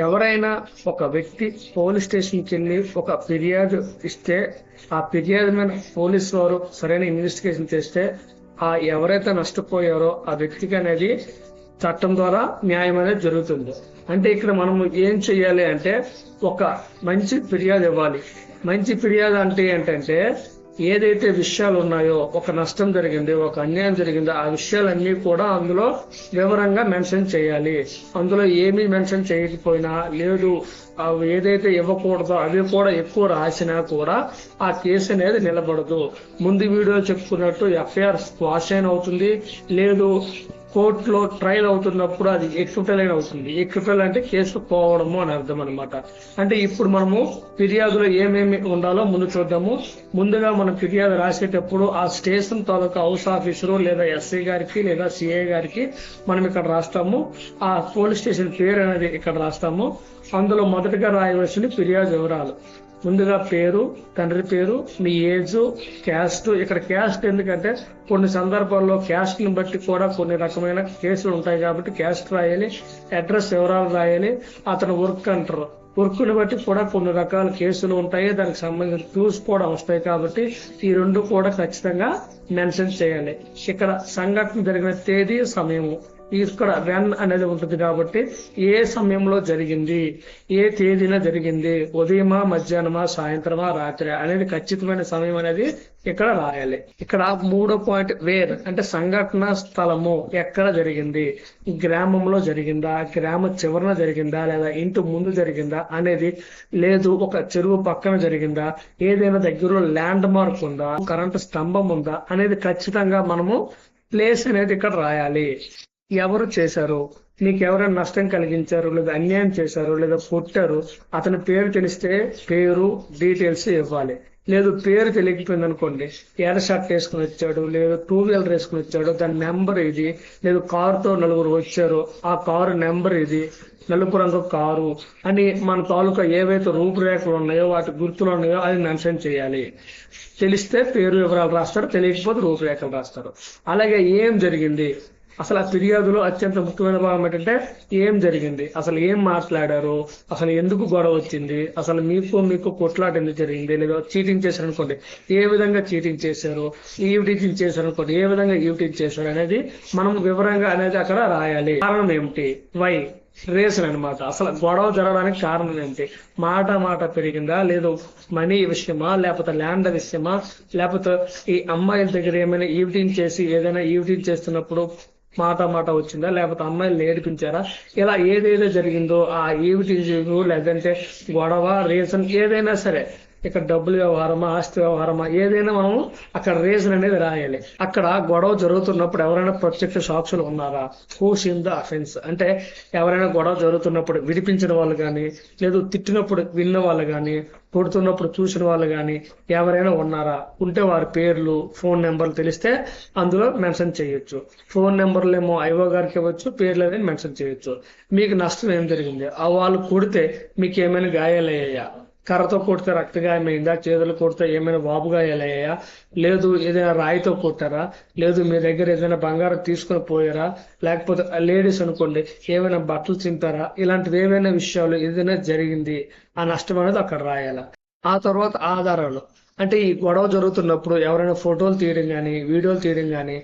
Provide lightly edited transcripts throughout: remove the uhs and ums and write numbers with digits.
ఎవరైనా ఒక వ్యక్తి పోలీస్ స్టేషన్కి వెళ్ళి ఒక ఫిర్యాదు ఇస్తే ఆ ఫిర్యాదు మీద పోలీసు వారు సరైన ఇన్వెస్టిగేషన్ చేస్తే ఆ ఎవరైతే నష్టపోయారో ఆ వ్యక్తికి అనేది చట్టం ద్వారా న్యాయం అనేది జరుగుతుంది. అంటే ఇక్కడ మనం ఏం చెయ్యాలి అంటే ఒక మంచి ఫిర్యాదు ఇవ్వాలి. మంచి ఫిర్యాదు అంటే ఏంటంటే ఏదైతే విషయాలు ఉన్నాయో, ఒక నష్టం జరిగింది, ఒక అన్యాయం జరిగిందో ఆ విషయాలన్నీ కూడా అందులో వివరంగా మెన్షన్ చేయాలి. అందులో ఏమీ మెన్షన్ చేయకపోయినా లేదు ఏదైతే ఇవ్వకూడదో అవి కూడా ఎక్కువ రాసినా కూడా ఆ కేసు అనేది నిలబడదు. ముందు వీడియో చెప్పుకున్నట్టు ఎఫ్ఐఆర్ స్క్వాష్ అయిన అవుతుంది, లేదు కోర్టులో ట్రయల్ అవుతున్నప్పుడు అది ఎక్విటల్ అయిన అవుతుంది. ఎక్విటల్ అంటే కేసు పోవడము అని అర్థం అనమాట. అంటే ఇప్పుడు మనము ఫిర్యాదులో ఏమేమి ఉండాలో ముందు చూద్దాము. ముందుగా మనం ఫిర్యాదు రాసేటప్పుడు ఆ స్టేషన్ తాలూకా హౌస్ ఆఫీసరు లేదా ఎస్ఐ గారికి లేదా సిఐ గారికి మనం ఇక్కడ రాస్తాము. ఆ పోలీస్ స్టేషన్ పేరు అనేది ఇక్కడ రాస్తాము. అందులో మొదటగా రాయవలసిన ఫిర్యాదు వివరాలు. ముందుగా పేరు, తండ్రి పేరు, మీ ఏజ్, క్యాస్ట్. ఇక్కడ క్యాస్ట్ ఎందుకంటే కొన్ని సందర్భాల్లో క్యాస్ట్ ని బట్టి కూడా కొన్ని రకమైన కేసులు ఉంటాయి కాబట్టి క్యాస్ట్ రాయాలి. అడ్రస్ వివరాలు రాయాలి. అతను వర్క్ అంటారు, వర్క్ ని బట్టి కూడా కొన్ని రకాల కేసులు ఉంటాయి, దానికి సంబంధించిన క్లూస్ కూడా వస్తాయి కాబట్టి ఈ రెండు కూడా ఖచ్చితంగా మెన్షన్ చేయాలి. ఇక్కడ సంఘటన జరిగిన తేదీ, సమయము ఇక్కడ వెన్ అనేది ఉంటుంది కాబట్టి ఏ సమయంలో జరిగింది, ఏ తేదీన జరిగింది, ఉదయమా, మధ్యాహ్నమా, సాయంత్రమా, రాత్రి అనేది ఖచ్చితమైన సమయం అనేది ఇక్కడ రాయాలి. ఇక్కడ 3వ పాయింట్ వేర్ అంటే సంఘటన స్థలము ఎక్కడ జరిగింది, గ్రామంలో జరిగిందా, గ్రామ చివరన జరిగిందా, లేదా ఇంటి ముందు జరిగిందా అనేది, లేదు ఒక చెరువు పక్కన జరిగిందా, ఏదైనా దగ్గరలో ల్యాండ్ మార్క్ ఉందా, కరెంటు స్తంభం ఉందా అనేది ఖచ్చితంగా మనము ప్లేస్ అనేది ఇక్కడ రాయాలి. ఎవరు చేశారు, నీకు ఎవరైనా నష్టం కలిగించారు, లేదా అన్యాయం చేశారు, లేదా కొట్టారు, అతని పేరు తెలిస్తే పేరు డీటెయిల్స్ ఇవ్వాలి. లేదు పేరు తెలియకపోయింది అనుకోండి, ఎర్ర షర్ట్ వేసుకుని వచ్చాడు, లేదు 2 వీలర్ వేసుకుని వచ్చాడు, దాని నెంబర్ ఇది, లేదు కారుతో 4 వచ్చారు, ఆ కారు నెంబర్ ఇది, నలుపు రంగు కారు అని మన తాలూకా ఏవైతే రూపురేఖలు ఉన్నాయో వాటి గుర్తులు ఉన్నాయో అది మెన్షన్ చేయాలి. తెలిస్తే పేరు వివరాలు రాస్తారు, తెలియకపోతే రూపురేఖలు రాస్తారు. అలాగే ఏం జరిగింది, అసలు ఆ ఫిర్యాదులో అత్యంత ముఖ్యమైన భాగం ఏంటంటే ఏం జరిగింది, అసలు ఏం మాట్లాడారు, అసలు ఎందుకు గొడవ వచ్చింది, అసలు మీకు కొట్లాట ఎందుకు జరిగింది, లేదా చీటింగ్ చేశారు అనుకోండి ఏ విధంగా చీటింగ్ చేశారు, ఈవిటీజింగ్ చేశారు అనుకోండి ఏ విధంగా ఈవిటీజింగ్ చేశారు అనేది మనం వివరంగా అనేది అక్కడ రాయాలి. కారణం ఏమిటి, వై, రీజన్ అనమాట. అసలు గొడవ జరగడానికి కారణం ఏంటి, మాట పెరిగిందా, లేదు మనీ విషయమా, లేకపోతే ల్యాండ్ విషయమా, లేకపోతే ఈ అమ్మాయిల దగ్గర ఏమైనా ఈవిటింగ్ చేసి ఏదైనా ఈవిటింగ్ చేస్తున్నప్పుడు మాట వచ్చిందా, లేకపోతే అమ్మాయిలు ఏడిపించారా, ఇలా ఏదైతే జరిగిందో ఆ ఈవిటింగ్ లేదంటే గొడవ రీజన్ ఏదైనా సరే, ఇక్కడ డబ్బులు వ్యవహారమా, ఆస్తి వ్యవహారమా, ఏదైనా మనము అక్కడ రీజన్ అనేది రాయాలి. అక్కడ గొడవ జరుగుతున్నప్పుడు ఎవరైనా ప్రత్యక్ష సాక్షులు ఉన్నారా, హూస్ ఇన్ ద అఫెన్స్ అంటే ఎవరైనా గొడవ జరుగుతున్నప్పుడు విడిపించిన వాళ్ళు కానీ, లేదు తిట్టినప్పుడు విన్న వాళ్ళు కానీ, కొడుతున్నప్పుడు చూసిన వాళ్ళు కానీ ఎవరైనా ఉన్నారా, ఉంటే వారి పేర్లు, ఫోన్ నెంబర్లు తెలిస్తే అందులో మెన్షన్ చేయొచ్చు. ఫోన్ నెంబర్లు ఏమో ఐఓ గారికి ఇవ్వచ్చు, పేర్లు అనేది మెన్షన్ చేయొచ్చు. మీకు నష్టం ఏం జరిగింది, ఆ వాళ్ళు కొడితే మీకు ఏమైనా గాయాలయ్యాయా, కర్రతో కొడితే రక్తగాయమైందా, చేతులు కొడితే ఏమైనా వాపుగాయాలయ్యాయా, లేదు ఏదైనా రాయితో కొట్టారా, లేదు మీ దగ్గర ఏదైనా బంగారం తీసుకుని పోయారా, లేకపోతే లేడీస్ అనుకోండి ఏమైనా బట్టలు చింపారా, ఇలాంటివి ఏమైనా విషయాలు ఏదైనా జరిగింది ఆ నష్టం అనేది అక్కడ రాయాల. ఆ తర్వాత ఆధారాలు అంటే ఈ గొడవ జరుగుతున్నప్పుడు ఎవరైనా ఫోటోలు తీయడం కానీ, వీడియోలు తీయడం కానీ,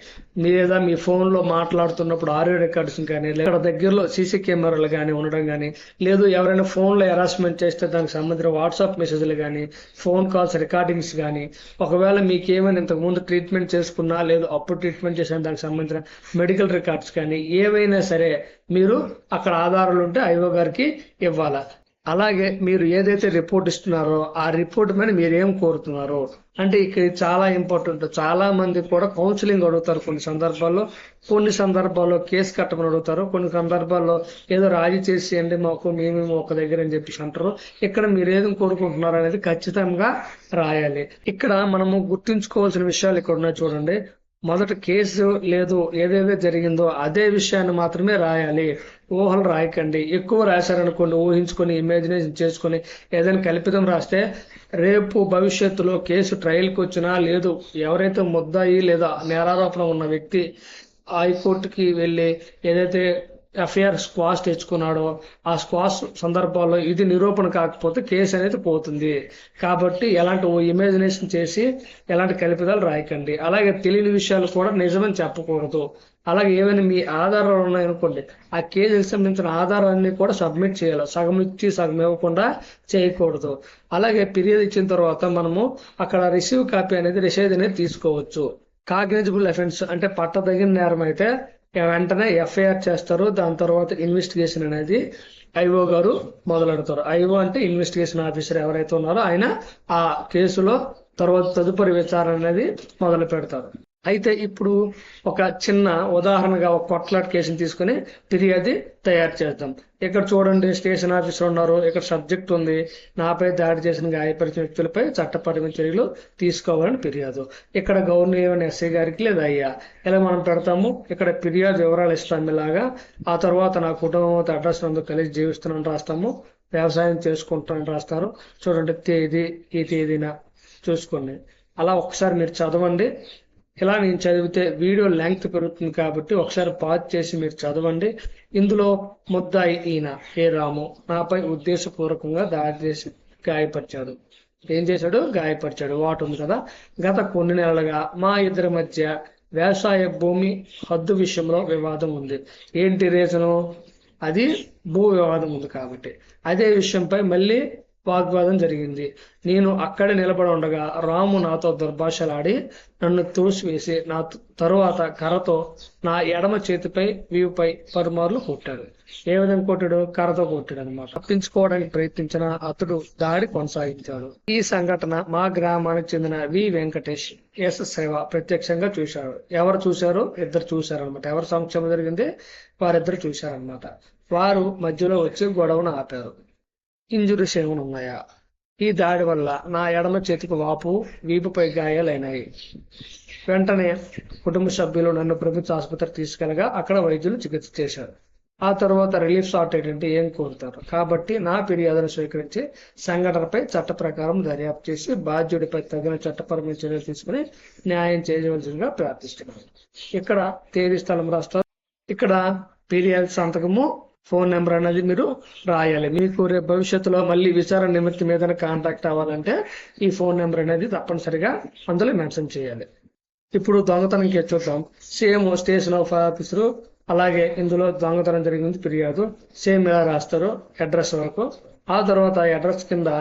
లేదా మీ ఫోన్ లో మాట్లాడుతున్నప్పుడు ఆడియో రికార్డ్స్ కానీ, లేదా దగ్గరలో సీసీ కెమెరాలు కానీ ఉండడం కానీ, లేదు ఎవరైనా ఫోన్ లో హెరాస్మెంట్ చేస్తే దానికి సంబంధించిన వాట్సాప్ మెసేజ్లు కానీ, ఫోన్ కాల్స్ రికార్డింగ్స్ కానీ, ఒకవేళ మీకు ఏమైనా ఇంతకు ముందు ట్రీట్మెంట్ చేసుకున్నా, లేదు అప్పుడు ట్రీట్మెంట్ చేసిన దానికి సంబంధించిన మెడికల్ రికార్డ్స్ కానీ ఏవైనా సరే మీరు అక్కడ ఆధారాలు ఉంటే ఐఓ గారికి ఇవ్వాలా. అలాగే మీరు ఏదైతే రిపోర్ట్ ఇస్తున్నారో ఆ రిపోర్ట్ మీద మీరు ఏం కోరుతున్నారో అంటే ఇక్కడ చాలా ఇంపార్టెంట్. చాలా మంది కూడా కౌన్సిలింగ్ అడుగుతారు, కొన్ని సందర్భాల్లో కేసు కట్టమని అడుగుతారు, కొన్ని సందర్భాల్లో ఏదో రాజీ చేసేయండి మాకు, మేమేమో ఒక దగ్గర అని చెప్పేసి అంటారు. ఇక్కడ మీరు ఏది కోరుకుంటున్నారు అనేది ఖచ్చితంగా రాయాలి. ఇక్కడ మనము గుర్తుంచుకోవాల్సిన విషయాలు ఇక్కడ ఉన్నాయి చూడండి. మొదట కేసు లేదు ఏదైతే జరిగిందో అదే విషయాన్ని మాత్రమే రాయాలి, ఊహలు రాయకండి. ఎక్కువ రాశారనుకోండి, ఊహించుకొని ఇమాజినేషన్ చేసుకొని ఏదైనా కల్పితం రాస్తే రేపు భవిష్యత్తులో కేసు ట్రయల్కి వచ్చినా, లేదు ఎవరైతే ముద్దాయి లేదా నేరారోపణ ఉన్న వ్యక్తి హైకోర్టుకి వెళ్ళి ఏదైతే ఎఫ్ఐఆర్ స్క్వాష్ తెచ్చుకున్నాడో ఆ స్క్వాష్ సందర్భాల్లో ఇది నిరూపణ కాకపోతే కేసు అనేది పోతుంది. కాబట్టి ఎలాంటి ఇమాజినేషన్ చేసి ఎలాంటి కల్పితాలు రాయకండి. అలాగే తెలియని విషయాలు కూడా నిజమని చెప్పకూడదు. అలాగే ఏమైనా మీ ఆధారాలు ఉన్నాయనుకోండి, ఆ కేసుకి సంబంధించిన ఆధారాన్ని కూడా సబ్మిట్ చేయాలి. సగం ఇచ్చి సగం ఇవ్వకుండా చేయకూడదు. అలాగే ఫిర్యాదు ఇచ్చిన తర్వాత మనము అక్కడ రిసీవ్ కాపీ అనేది రిసైజ్ అనేది తీసుకోవచ్చు. కాగ్నిజబుల్ అఫెన్స్ అంటే పట్టదగిన నేరం అయితే వెంటనే ఎఫ్ఐఆర్ చేస్తారు. దాని తర్వాత ఇన్వెస్టిగేషన్ అనేది ఐఓ గారు మొదలెడతారు. ఐఓ అంటే ఇన్వెస్టిగేషన్ ఆఫీసర్ ఎవరైతే ఉన్నారో ఆయన ఆ కేసులో తర్వాత తదుపరి విచారణ అనేది మొదలు పెడతారు. అయితే ఇప్పుడు ఒక చిన్న ఉదాహరణగా ఒక కొట్లాట కేసుని తీసుకుని ఫిర్యాదు తయారు చేద్దాం. ఇక్కడ చూడండి, స్టేషన్ ఆఫీసర్ ఉన్నారు, ఇక్కడ సబ్జెక్ట్ ఉంది, నాపై దాడి చేసిన గాయపరిచిన వ్యక్తులపై చట్టపరమైన చర్యలు తీసుకోవాలని ఫిర్యాదు. ఇక్కడ గవర్నర్ ఎస్ఐ గారికి లేదా అయ్యా ఇలా మనం పెడతాము. ఇక్కడ ఫిర్యాదు వివరాలు ఇస్తాము ఇలాగా. ఆ తర్వాత నా కుటుంబంతో అడ్రస్ నందు కలిసి జీవిస్తున్నాను రాస్తాము. వ్యవసాయం చేసుకుంటానని రాస్తారు. చూడండి, తేదీ ఈ తేదీన చూసుకోండి. అలా ఒకసారి మీరు చదవండి. ఇలా నేను చదివితే వీడియో లెంగ్త్ పెరుగుతుంది కాబట్టి ఒకసారి పాజ్ చేసి మీరు చదవండి. ఇందులో ముద్దాయి ఈయన ఏ రాము నాపై ఉద్దేశపూర్వకంగా దాడి చేసి గాయపరిచాడు. ఏం చేశాడు? గాయపరిచాడు. వాటి ఉంది కదా. గత కొన్ని నెలలుగా మా ఇద్దరి మధ్య వ్యవసాయ భూమి హద్దు విషయంలో వివాదం ఉంది. ఏంటి రీజను? అది భూ వివాదం ఉంది కాబట్టి అదే విషయంపై మళ్ళీ వాగ్వాదం జరిగింది. నేను అక్కడే నిలబడి ఉండగా రాము నాతో దుర్భాషలాడి నన్ను తోసివేసి నా తరువాత కర్రతో నా ఎడమ చేతిపై వీపుపై పలుమార్లు కొట్టాడు. ఏ విధంగా కొట్టాడు? కర్రతో కొట్టాడు అనమాట. తప్పించుకోవడానికి ప్రయత్నించిన అతడు దాడి కొనసాగించాడు. ఈ సంఘటన మా గ్రామానికి చెందిన వి వెంకటేష్ ఎస్ సేవ ప్రత్యక్షంగా చూశాడు. ఎవరు చూశారు? ఇద్దరు చూశారనమాట. ఎవరు సమక్షంలో జరిగింది? వారిద్దరు చూశారనమాట. వారు మధ్యలో వచ్చి గొడవను ఆపారు. ఇంజురీస్ ఏమైనా ఉన్నాయా? ఈ దాడి వల్ల నా ఎడమ చేతికి వాపు, వీపుపై గాయాలైనాయి. వెంటనే కుటుంబ సభ్యులు నన్ను ప్రభుత్వ ఆసుపత్రికి తీసుకెళ్లగా అక్కడ వైద్యులు చికిత్స చేశారు. ఆ తర్వాత రిలీఫ్ షార్టేజ్ అంటే ఏం కోరుతారు కాబట్టి నా ఫిర్యాదును స్వీకరించి సంఘటనపై చట్ట ప్రకారం దర్యాప్తు చేసి బాధ్యుడిపై తగిన చట్టపరమైన చర్యలు తీసుకుని న్యాయం చేయవలసిందిగా ప్రార్థిస్తున్నాను. ఇక్కడ తేదీ స్థలం రాస్తారు. ఇక్కడ ఫిర్యాదు సంతకము, ఫోన్ నెంబర్ అనేది మీరు రాయాలి. మీకు రేపు భవిష్యత్తులో మళ్ళీ విచారణ నిమిత్తం మీద కాంటాక్ట్ అవ్వాలంటే ఈ ఫోన్ నెంబర్ అనేది తప్పనిసరిగా అందులో మెన్షన్ చేయాలి. ఇప్పుడు దొంగతనం కేసు చూద్దాం. సేమ్ స్టేషన్ ఆఫ్ ఆఫీసరు అలాగే ఇందులో దొంగతనం జరిగింది ఫిర్యాదు సేమ్ ఇలా రాస్తారు అడ్రస్ వరకు. ఆ తర్వాత అడ్రస్ కింద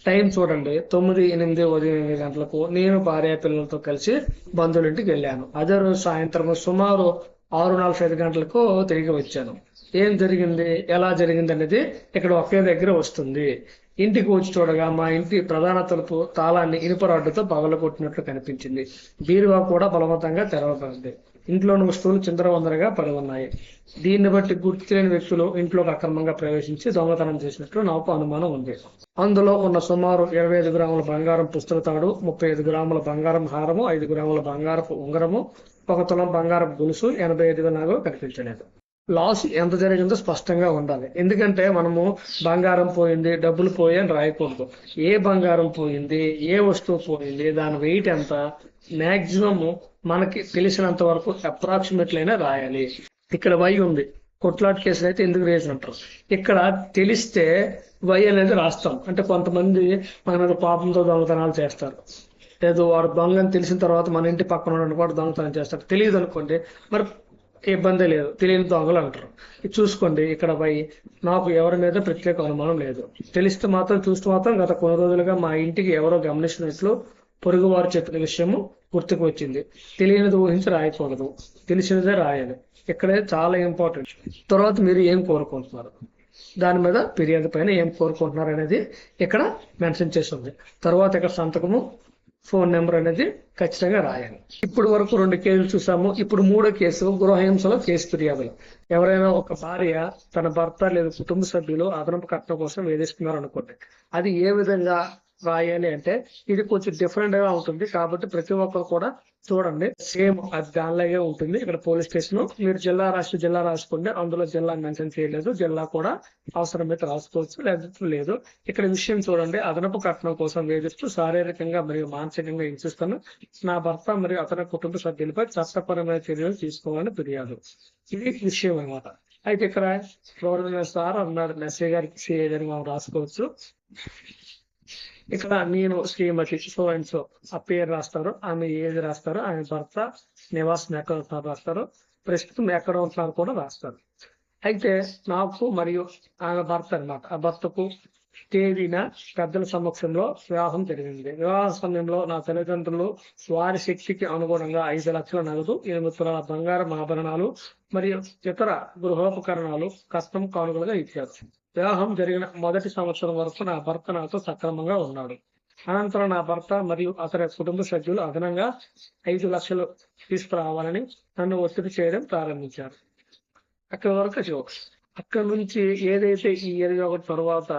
టైం చూడండి, 9-8 ఉదయం 8 గంటలకు నేను భార్య పిల్లలతో కలిసి బంధువుల ఇంటికి వెళ్ళాను. అదే రోజు సాయంత్రం సుమారు 6:45 గంటలకు తిరిగి వచ్చాను. ఏం జరిగింది, ఎలా జరిగింది అనేది ఇక్కడ ఒకే దగ్గర వస్తుంది. ఇంటికి వచ్చి చూడగా మా ఇంటి ప్రధాన తలుపు తాళాన్ని ఇనుప రాడ్డుతో పగలగొట్టినట్లు కనిపించింది. బీరువా కూడా బలవంతంగా తెరవబడింది. ఇంట్లోని వస్తువులు చిందరవందరగా పడి ఉన్నాయి. దీన్ని బట్టి గుర్తు తెలియని వ్యక్తులు ఇంట్లోకి అక్రమంగా ప్రవేశించి దొంగతనం చేసినట్లు నాకు అనుమానం ఉంది. అందులో ఉన్న సుమారు 25 గ్రాముల బంగారం పుస్తక తాడు, 35 గ్రాముల బంగారం హారము, 5 గ్రాముల బంగారపు ఉంగరము, 1 తులం బంగారపు గొలుసు, 85 నాగో కనిపించలేదు. లాస్ ఎంత జరిగిందో స్పష్టంగా ఉండాలి. ఎందుకంటే మనము బంగారం పోయింది, డబ్బులు పోయి అని రాయకూడదు. ఏ బంగారం పోయింది, ఏ వస్తువు పోయింది, దాని వెయిట్ ఎంత, మాక్సిమం మనకి తెలిసినంత వరకు అప్రాక్సిమేట్లీ అయినా రాయాలి. ఇక్కడ వై ఉంది, కొట్లాట్ కేసులు అయితే ఎందుకు రేజ్ అంటారు. ఇక్కడ తెలిస్తే వై అనేది రాస్తాం. అంటే కొంతమంది మన మీద పాపంతో దొంగతనాలు చేస్తారు. లేదు వాడు దొంగ అని తెలిసిన తర్వాత మన ఇంటి పక్కన ఉన్న వాడు దొంగతనం చేస్తారు. తెలియదు అనుకోండి, మరి ఇబ్బంది లేదు, తెలియని దొంగలు అంటారు. ఇది చూసుకోండి. ఇక్కడ వై నాకు ఎవరి మీద ప్రత్యేక అనుమానం లేదు. తెలిస్తే మాత్రం చూస్తూ మాత్రం గత కొన్ని రోజులుగా మా ఇంటికి ఎవరో గమనించినట్లు పొరుగు వారు చెప్పిన విషయము గుర్తుకు వచ్చింది. తెలియనిది ఊహించి రాయకూడదు, తెలిసినదే రాయాలి. ఇక్కడే చాలా ఇంపార్టెంట్. తర్వాత మీరు ఏం కోరుకుంటున్నారు, దాని మీద ఫిర్యాదు పైన ఏం కోరుకుంటున్నారు అనేది ఇక్కడ మెన్షన్ చేసి ఉంది. తర్వాత ఇక్కడ సంతకము, ఫోన్ నెంబర్ అనేది ఖచ్చితంగా రాయాలి. ఇప్పుడు వరకు 2 కేసులు చూసాము. ఇప్పుడు 3వ కేసు గృహహింసలో కేసు ఫిర్యాదులు. ఎవరైనా ఒక భార్య తన భర్త లేదా కుటుంబ సభ్యులు అదనపు కట్నం కోసం వేధిస్తున్నారు అనుకోండి. అది ఏ విధంగా రాయాలి అంటే ఇది కొంచెం డిఫరెంట్ గా ఉంటుంది కాబట్టి ప్రతి ఒక్కరు కూడా చూడండి. సేమ్ అది దానిలాగే ఉంటుంది. ఇక్కడ పోలీస్ స్టేషన్ మీరు జిల్లా రాసుకోండి. అందులో జిల్లా మెన్షన్ చేయలేదు, జిల్లా కూడా అవసరమైతే రాసుకోవచ్చు, లేకపోతే లేదు. ఇక్కడ విషయం చూడండి, అదనపు కట్నం కోసం వేధిస్తూ శారీరకంగా మరియు మానసికంగా హింసిస్తాను నా భర్త మరియు అతని కుటుంబ సభ్యులపై చట్టపరమైన చర్యలు తీసుకోవాలని ఫిర్యాదు. ఇది విషయం అన్నమాట. అయితే ఇక్కడ గవర్నమెంట్ సార్ అన్నాడు ఎస్ఐ గారికి సిఐ గారికి మనం రాసుకోవచ్చు. ఇక్కడ నేను శ్రీమతి సో అండ్ సో ఆ పేరు రాస్తారు, ఆమె ఏది రాస్తారు, ఆమె భర్త నివాసం ఎక్కడ ఉంటున్నారు రాస్తారు, ప్రస్తుతం ఎక్కడ ఉంటున్నారు కూడా రాస్తారు. అయితే నాకు మరియు ఆమె భర్త అన్నమాట, ఆ భర్తకు తేదీన పెద్దల సమక్షంలో వివాహం జరిగింది. వివాహ సమయంలో నా తల్లిదండ్రులు వారి శక్తికి అనుగుణంగా 5 లక్షల నగదు, 8 తులాల బంగారం ఆభరణాలు మరియు ఇతర గృహోపకరణాలు కట్నం కానుకలుగా ఇచ్చారు. వివాహం జరిగిన మొదటి సంవత్సరం వరకు నా భర్త నాతో సక్రమంగా ఉన్నాడు. అనంతరం నా భర్త మరియు అతని కుటుంబ సభ్యులు అదనంగా 5 లక్షలు తీసుకురావాలని నన్ను ఒత్తిడి చేయడం ప్రారంభించారు. అక్కడి వరకు జోక్స్. అక్కడి నుంచి ఏదైతే ఈ 21 తర్వాత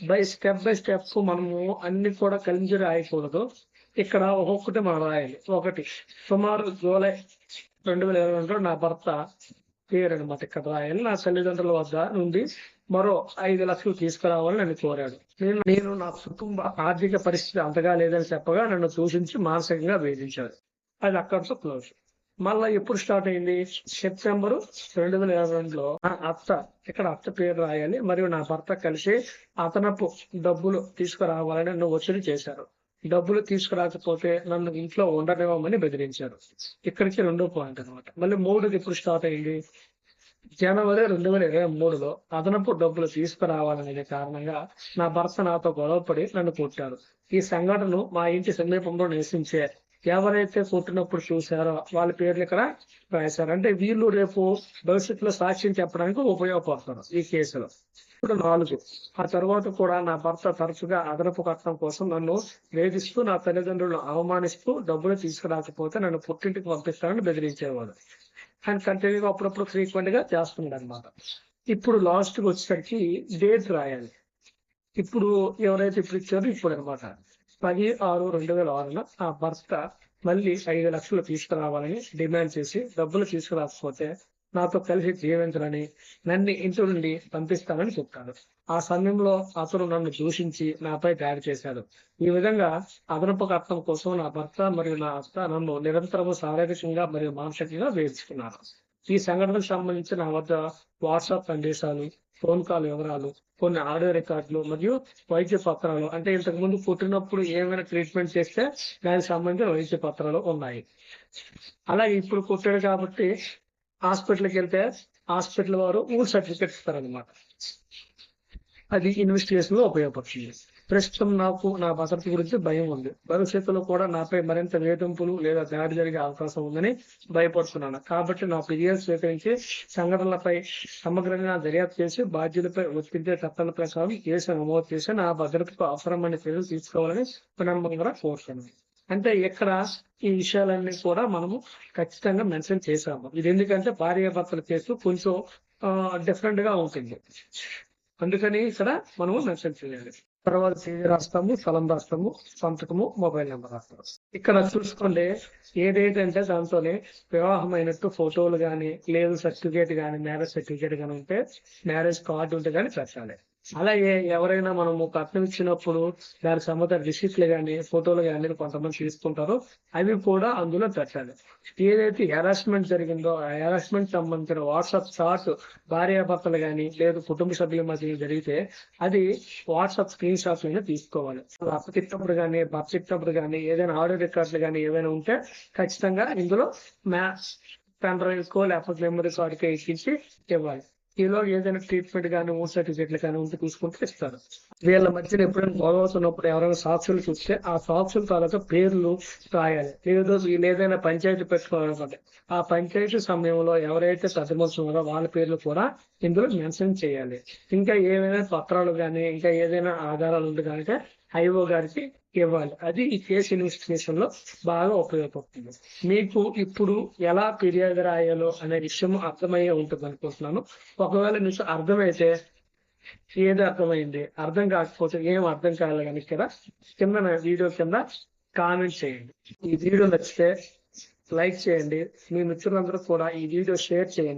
బై స్టెప్ మనము అన్ని కూడా కలిసి రాయకూడదు. ఇక్కడ ఒక్కొక్కటి మనం రాయాలి. ఒకటి సుమారు జూలై 2022 నా భర్త పేరు అనమాట ఇక్కడ రాయాలి. నా తల్లిదండ్రుల వద్ద నుండి మరో 5 లక్షలు తీసుకురావాలని నన్ను కోరాడు. నేను నా కుటుంబ ఆర్థిక పరిస్థితి అంతగా లేదని చెప్పగా నన్ను దూషించి మానసికంగా వేధించాడు. అది అక్కడితో క్లోజ్. మళ్ళా ఎప్పుడు స్టార్ట్ అయింది? సెప్టెంబర్ 2022లో నా అత్త, ఇక్కడ అత్త పేరు రాయాలి, మరియు నా భర్త కలిసి అదనపు డబ్బులు తీసుకురావాలని నన్ను ఒత్తిడి చేశారు. డబ్బులు తీసుకురాకపోతే నన్ను ఇంట్లో ఉండనివ్వమని బెదిరించారు. ఇక్కడికి 2వ పాయింట్ అనమాట. మళ్ళీ 3ది ఎప్పుడు స్టార్ట్ అయింది? జనవరి 2023లో అదనపు డబ్బులు తీసుకురావాలనే కారణంగా నా భర్త నాతో గొడవపడి నన్ను కొట్టారు. ఈ సంఘటన మా ఇంటి సమీపంలో నివసించే ఎవరైతే కొట్టినప్పుడు చూశారో వాళ్ళ పేర్లు ఇక్కడ రాశారు. అంటే వీళ్ళు రేపు భవిష్యత్తులో సాక్ష్యం చెప్పడానికి ఉపయోగపడతారు ఈ కేసులో. ఇప్పుడు 4. ఆ తర్వాత కూడా నా భర్త తరచుగా అదనపు కట్నం కోసం నన్ను వేధిస్తూ, నా తల్లిదండ్రులను అవమానిస్తూ, డబ్బులు తీసుకురాకపోతే నన్ను పుట్టింటికి పంపిస్తానని బెదిరించేవాడు. ఆయన కంటిన్యూగా అప్పుడప్పుడు ఫ్రీక్వెంట్ గా చేస్తున్నాడు అనమాట. ఇప్పుడు లాస్ట్ కి వచ్చేసరికి డేట్ రాయాలి. ఇప్పుడు ఎవరైతే ఇప్పుడు ఇచ్చారో ఇప్పుడు అనమాట 10/6/2006 ఆ భర్త మళ్ళీ 5 లక్షలు తీసుకురావాలని డిమాండ్ చేసి డబ్బులు తీసుకురాకపోతే నాతో కలిసి జీవించాలని, నన్ను ఇంటి నుండి పంపిస్తానని చెప్పాడు. ఆ సమయంలో అతను నన్ను దూషించి నాపై దాడి చేశాడు. ఈ విధంగా అదనపు కట్నం కోసం నా భర్త మరియు నా అత్త నన్ను నిరంతరము శారీరకంగా మరియు మానసికంగా వేధిస్తున్నారు. ఈ సంఘటనకు సంబంధించి నా వద్ద వాట్సాప్ సందేశాలు, ఫోన్ కాల్ వివరాలు, కొన్ని ఆడియో రికార్డులు మరియు వైద్య పత్రాలు, అంటే ఇంతకు ముందు పుట్టినప్పుడు ఏమైనా ట్రీట్మెంట్ చేస్తే దానికి సంబంధించిన వైద్య పత్రాలు ఉన్నాయి. అలాగే ఇప్పుడు పుట్టాడు కాబట్టి హాస్పిటల్కి వెళ్తే హాస్పిటల్ వారు ఊరు సర్టిఫికేట్ ఇస్తారనమాట. అది ఇన్వెస్టిగేషన్ లో ఉపయోగపడుతుంది. ప్రస్తుతం నాకు నా భద్రత గురించి భయం ఉంది. భవిష్యత్తులో కూడా నాపై మరింత వేధింపులు లేదా దాడి జరిగే అవకాశం ఉందని భయపడుతున్నాను. కాబట్టి నా ఫిర్యాదు స్వీకరించి సంఘటనలపై సమగ్రంగా దర్యాప్తు చేసి బాధ్యులపై ఒత్తిడి చట్టాల ప్రకారం కేసు నమోదు చేసి నా భద్రతకు అవసరమైన చర్యలు తీసుకోవాలని వినమ్రంగా కోరుతున్నాను. అంటే ఇక్కడ ఈ విషయాలన్నీ కూడా మనము ఖచ్చితంగా మెన్షన్ చేశాము. ఇది ఎందుకంటే భార్యాభర్తల కేసు కొంచెం డిఫరెంట్ గా ఉంటుంది, అందుకని ఇక్కడ మనము మెన్షన్ చేయాలి. తర్వాత తేదీ రాస్తాము, స్థలం రాస్తాము, సంతకము, మొబైల్ నెంబర్ రాస్తాము. ఇక్కడ చూసుకోండి ఏదేంటంటే దాంతోనే వివాహం అయినట్టు ఫోటోలు కానీ, లేదు సర్టిఫికేట్ కానీ, మ్యారేజ్ సర్టిఫికేట్ కానీ ఉంటే, మ్యారేజ్ కార్డు ఉంటే కానీ పెట్టాలి. అలాగే ఎవరైనా మనము కట్నం ఇచ్చినప్పుడు దానికి సంబంధించిన రిసిప్ట్లు కానీ, ఫోటోలు కానీ కొంతమంది తీసుకుంటారో అవి కూడా అందులో పెట్టాలి. ఏదైతే హెరాస్మెంట్ జరిగిందో ఆ హెరాస్మెంట్ సంబంధించిన వాట్సాప్ చాట్ భార్యాభర్తలు కానీ లేదు కుటుంబ సభ్యుల మధ్య జరిగితే అది వాట్సాప్ స్క్రీన్ షాట్ అయినా తీసుకోవాలి. అప్పటిప్పుడు కానీ భర్తప్పుడు కానీ ఏదైనా ఆడియో రికార్డులు కానీ ఏవైనా ఉంటే ఖచ్చితంగా ఇందులో పెన్ డ్రైవ్ కో లేకపోతే మెమరీ కార్డుకి ఎక్కించి ఇవ్వాలి. ఈలో ఏదైనా ట్రీట్మెంట్ కానీ ఊర్ సర్టిఫికేట్లు కానీ ఉంటే తీసుకుంటే ఇస్తారు. వీళ్ళ మధ్యన ఎప్పుడైనా గొడవ అవుతున్నప్పుడు ఎవరైనా సాక్షులు చూస్తే ఆ సాక్షుల తాలూకా పేర్లు రాయాలి. లేదు వీళ్ళు ఏదైనా పంచాయతీ పెట్టుకోవాలనుకుంటే ఆ పంచాయతీ సమయంలో ఎవరైతే ఉన్నారో వాళ్ళ పేర్లు కూడా ఇందులో మెన్షన్ చేయాలి. ఇంకా ఏవైనా పత్రాలు కానీ ఇంకా ఏదైనా ఆధారాలు ఉంటే కనుక ఐఓ గారికి ఇవ్వాలి. అది ఈ కేసు ఇన్వెస్టిగేషన్ లో బాగా ఉపయోగపడుతుంది. మీకు ఇప్పుడు ఎలా ఫిర్యాదు రాయాలో అనే విషయం అర్థమయ్యే ఉంటుంది అనుకుంటున్నాను. ఒకవేళ మీకు అర్థమైతే ఏది అర్థమైంది, అర్థం కాకపోతే ఏం అర్థం కావాలి కానీ కింద నా వీడియో కింద కామెంట్ చేయండి. ఈ వీడియో నచ్చితే లైక్ చేయండి. మీ మిత్రులందరూ కూడా ఈ వీడియో షేర్ చేయండి.